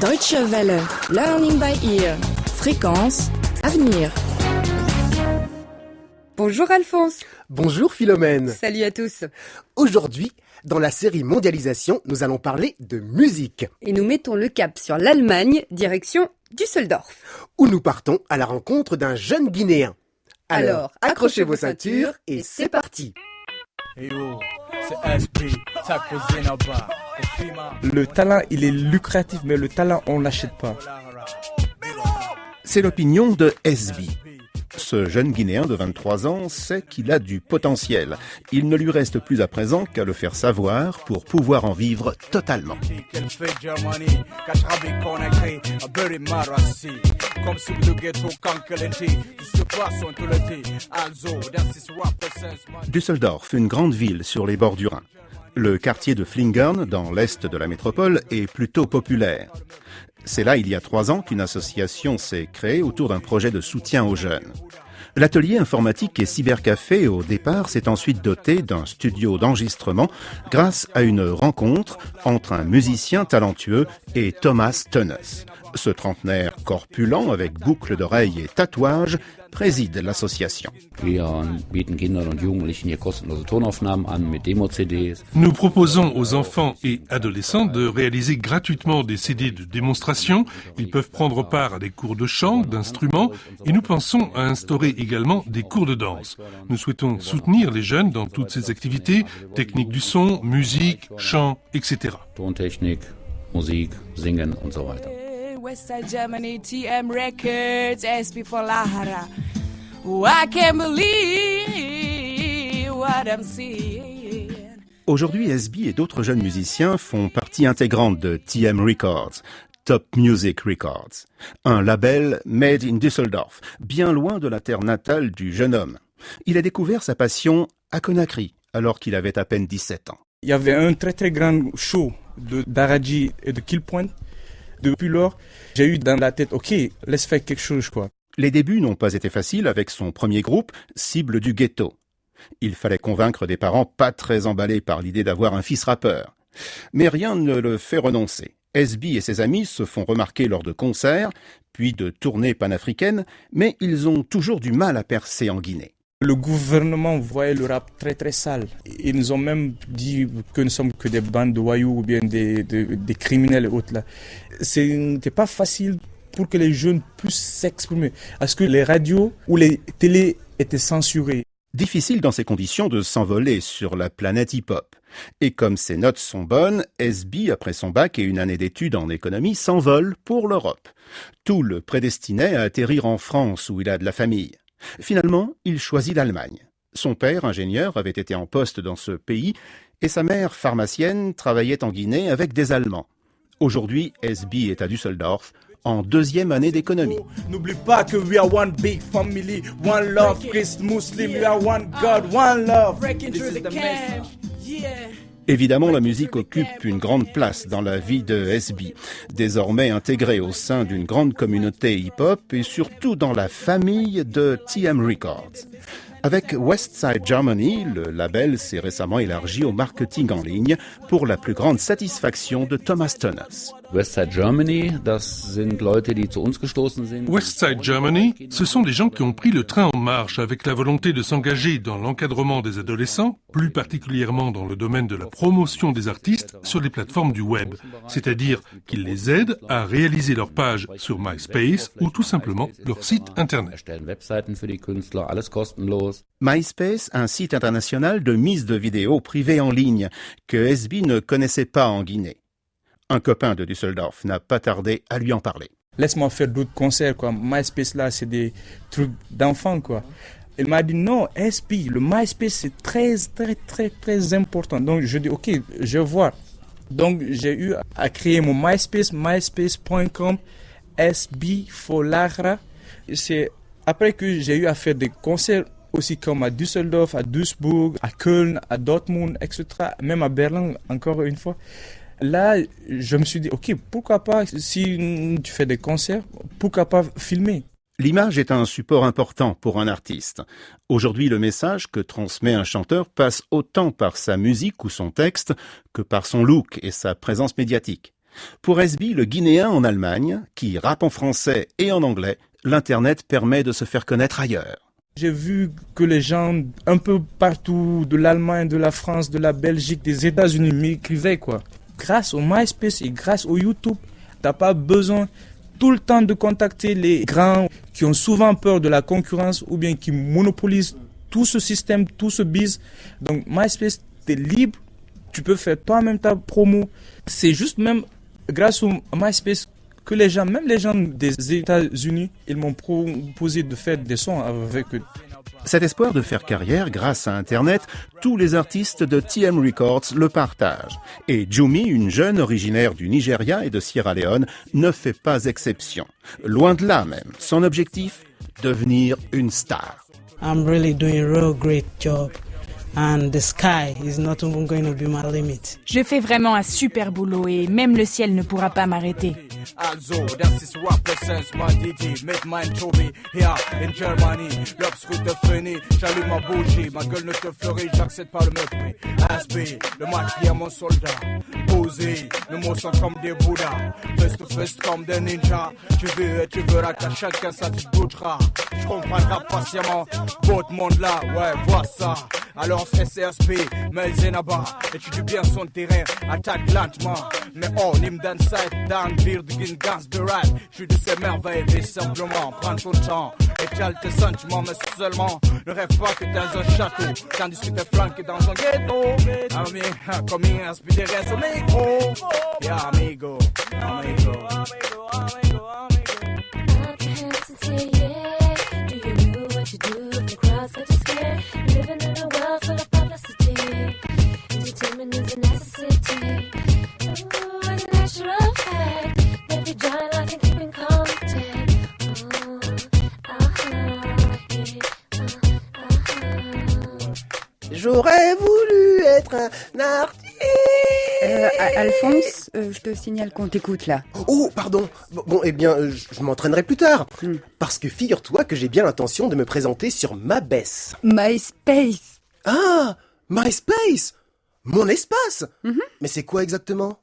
Deutsche Welle. Learning by ear. Fréquence avenir. Bonjour Alphonse. Bonjour Philomène. Salut à tous. Aujourd'hui, dans la série Mondialisation, nous allons parler de musique. Et nous mettons le cap sur l'Allemagne, direction Düsseldorf. Où nous partons à la rencontre d'un jeune Guinéen. Alors, accrochez vos ceintures et c'est parti. Le talent, il est lucratif, mais le talent, on l'achète pas. C'est l'opinion de SB. Ce jeune Guinéen de 23 ans sait qu'il a du potentiel. Il ne lui reste plus à présent qu'à le faire savoir pour pouvoir en vivre totalement. Düsseldorf, une grande ville sur les bords du Rhin. Le quartier de Flingern, dans l'est de la métropole, est plutôt populaire. C'est là, il y a 3 ans, qu'une association s'est créée autour d'un projet de soutien aux jeunes. L'atelier informatique et cybercafé, au départ, s'est ensuite doté d'un studio d'enregistrement grâce à une rencontre entre un musicien talentueux et Thomas Tönnes. Ce trentenaire corpulent, avec boucles d'oreilles et tatouages, préside l'association. Nous proposons aux enfants et adolescents de réaliser gratuitement des CD de démonstration. Ils peuvent prendre part à des cours de chant, d'instruments, et nous pensons à instaurer également des cours de danse. Nous souhaitons soutenir les jeunes dans toutes ces activités, technique du son, musique, chant, etc. Tontechnik, Musik, Singen und so weiter. Westside Germany, TM Records, SB for Lahara. Oh, I can't believe what I'm seeing. Aujourd'hui, SB et d'autres jeunes musiciens font partie intégrante de TM Records, Top Music Records, un label made in Düsseldorf, bien loin de la terre natale du jeune homme. Il a découvert sa passion à Conakry, alors qu'il avait à peine 17 ans. Il y avait un très grand show de Daraji et de Killpoint. Depuis lors, j'ai eu dans la tête, ok, laisse faire quelque chose, quoi. Les débuts n'ont pas été faciles avec son premier groupe, Cible du Ghetto. Il fallait convaincre des parents pas très emballés par l'idée d'avoir un fils rappeur. Mais rien ne le fait renoncer. SB et ses amis se font remarquer lors de concerts, puis de tournées panafricaines, mais ils ont toujours du mal à percer en Guinée. Le gouvernement voyait le rap très sale. Ils nous ont même dit que nous sommes que des bandes de voyous ou bien des criminels et autres là. C'était pas facile pour que les jeunes puissent s'exprimer. Parce que les radios ou les télés étaient censurées. Difficile dans ces conditions de s'envoler sur la planète hip-hop. Et comme ses notes sont bonnes, SB, après son bac et une année d'études en économie, s'envole pour l'Europe. Tout le prédestinait à atterrir en France où il a de la famille. Finalement, il choisit l'Allemagne. Son père, ingénieur, avait été en poste dans ce pays et sa mère, pharmacienne, travaillait en Guinée avec des Allemands. Aujourd'hui, SB est à Düsseldorf, en 2e année d'économie. N'oublie pas que we are one big family, one love, Christ, Muslim, we are one God, one love. This is the message. Évidemment, la musique occupe une grande place dans la vie de SB, désormais intégré au sein d'une grande communauté hip-hop et surtout dans la famille de TM Records. Avec Westside Germany, le label s'est récemment élargi au marketing en ligne pour la plus grande satisfaction de Thomas Tönnes. Westside Germany, das sind Leute, die zu uns gestoßen sind. Westside Germany, ce sont des gens qui ont pris le train en marche avec la volonté de s'engager dans l'encadrement des adolescents, plus particulièrement dans le domaine de la promotion des artistes sur les plateformes du web. C'est-à-dire qu'ils les aident à réaliser leur page sur MySpace ou tout simplement leur site internet. Erstellen Webseiten für die Künstler, alles kostenlos. MySpace, un site international de mise de vidéos privées en ligne que SB ne connaissait pas en Guinée. Un copain de Düsseldorf n'a pas tardé à lui en parler. Laisse-moi faire d'autres concerts, quoi. MySpace, là, c'est des trucs d'enfants, quoi. Il m'a dit non, SB, le MySpace, c'est très important. Donc, je dis, ok, je vois. Donc, j'ai eu à créer mon MySpace, myspace.com, SB for Lahara. C'est après que j'ai eu à faire des concerts aussi comme à Düsseldorf, à Duisburg, à Köln, à Dortmund, etc. Même à Berlin, encore une fois. Là, je me suis dit, ok, pourquoi pas, si tu fais des concerts, pourquoi pas filmer? L'image est un support important pour un artiste. Aujourd'hui, le message que transmet un chanteur passe autant par sa musique ou son texte que par son look et sa présence médiatique. Pour SB, le Guinéen en Allemagne, qui rappe en français et en anglais, l'Internet permet de se faire connaître ailleurs. J'ai vu que les gens un peu partout, de l'Allemagne, de la France, de la Belgique, des États-Unis, m'écrivaient quoi. Grâce au MySpace et grâce au YouTube, t'as pas besoin tout le temps de contacter les grands qui ont souvent peur de la concurrence ou bien qui monopolisent tout ce système, tout ce biz. Donc MySpace, t'es libre, tu peux faire toi-même ta promo. C'est juste même grâce au MySpace que les gens, même les gens des États-Unis, ils m'ont proposé de faire des sons avec eux. Cet espoir de faire carrière grâce à Internet, tous les artistes de TM Records le partagent. Et Jumi, une jeune originaire du Nigeria et de Sierra Leone, ne fait pas exception. Loin de là même, son objectif, devenir une star. I'm really doing a real great job. And the sky is not even going to be my limit. Je fais vraiment un super boulot et même le ciel ne pourra pas m'arrêter. Also, das ist Represents my DD, mit mein Tobi, hier in Germany. L'obscur te fini, j'allume ma bougie, ma gueule ne te fleurit, j'accède pas le mépris. SB, le match qui est mon soldat. Posé, nos mots sont comme des bouddhas. Fist to fist comme des ninjas. Tu veux et tu verras qu'à chacun ça te bougera. Je comprendrai patiemment votre monde là, ouais, vois ça. Alors SRSP, mais Zenaba, étudie bien son terrain, attaque lentement. Mais on him dans side, down, build, begin, gas, the right. Je de ces merveilles, et simplement, prends ton temps. Étale tes sentiments, mais seulement, ne rêve pas que dans un château, tandis que t'es flanqué dans un ghetto. Ami, comme il inspire des restes au micro. Yeah, amigo, amigo, amigo, amigo, amigo. Do you know what you do if the crowd's got you scared? Living in a world full of publicity. Entertainment is a necessity. Ooh, it's a natural fact. Baby, join like and keep in contact. J'aurais voulu être un artiste. Alphonse, je te signale qu'on t'écoute là. Oh, pardon. Bon, eh bien, je m'entraînerai plus tard. Parce que figure-toi que j'ai bien l'intention de me présenter sur MySpace. MySpace. Ah, MySpace. Mon espace. Mais c'est quoi exactement ?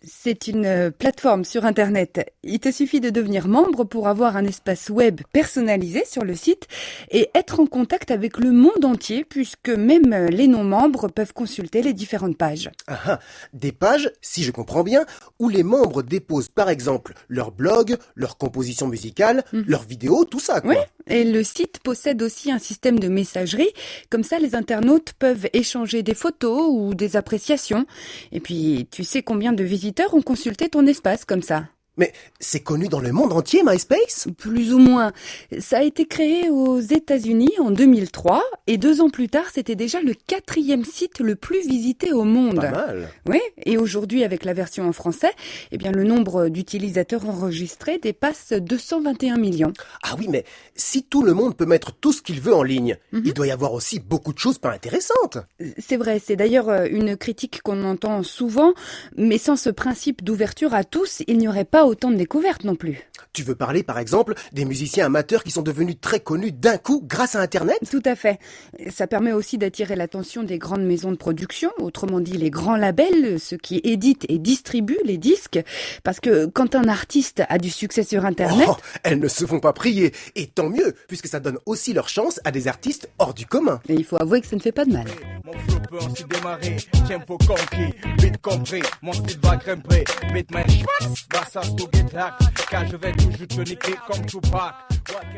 C'est une plateforme sur Internet. Il te suffit de devenir membre pour avoir un espace web personnalisé sur le site et être en contact avec le monde entier puisque même les non-membres peuvent consulter les différentes pages. Ah, des pages, si je comprends bien, où les membres déposent par exemple leur blog, leur composition musicale, leurs vidéos, tout ça quoi. Oui, et le site possède aussi un système de messagerie. Comme ça, les internautes peuvent échanger des photos ou des appréciations. Et puis, tu sais combien de visiteurs ont consulté ton espace comme ça? Mais c'est connu dans le monde entier, MySpace ? Plus ou moins. Ça a été créé aux États-Unis en 2003 et 2 ans plus tard, c'était déjà le 4e site le plus visité au monde. Pas mal. Oui, et aujourd'hui, avec la version en français, eh bien, le nombre d'utilisateurs enregistrés dépasse 221 millions. Ah oui, mais si tout le monde peut mettre tout ce qu'il veut en ligne, il doit y avoir aussi beaucoup de choses pas intéressantes. C'est vrai, c'est d'ailleurs une critique qu'on entend souvent, mais sans ce principe d'ouverture à tous, il n'y aurait pas autant de découvertes non plus. Tu veux parler par exemple des musiciens amateurs qui sont devenus très connus d'un coup grâce à Internet ? Tout à fait. Ça permet aussi d'attirer l'attention des grandes maisons de production, autrement dit les grands labels, ceux qui éditent et distribuent les disques. Parce que quand un artiste a du succès sur Internet... Oh, elles ne se font pas prier. Et tant mieux, puisque ça donne aussi leur chance à des artistes hors du commun. Et il faut avouer que ça ne fait pas de mal. Mon flow peut ainsi démarrer, tempo conquis, beat compris, mon style va grimper, beat my schwarz, bassas to get hack, car je vais toujours te niquer comme Tupac.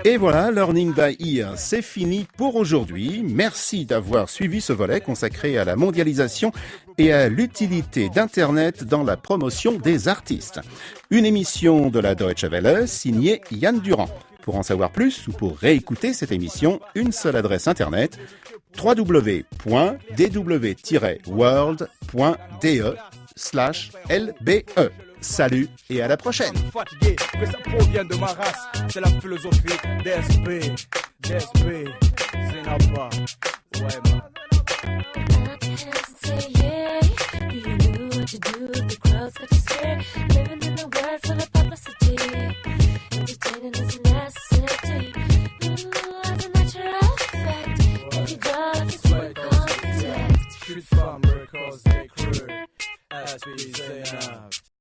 Et voilà, Learning by Ear, c'est fini pour aujourd'hui. Merci d'avoir suivi ce volet consacré à la mondialisation et à l'utilité d'Internet dans la promotion des artistes. Une émission de la Deutsche Welle signée Yann Durand. Pour en savoir plus ou pour réécouter cette émission, une seule adresse Internet, www.dwworld.de/lbe. Salut et à la prochaine. Fatigué, que ça provient de ma race, c'est la philosophie DSP, Zenaba, ouais man. Do you know what you do if the crowd's got you scared? Living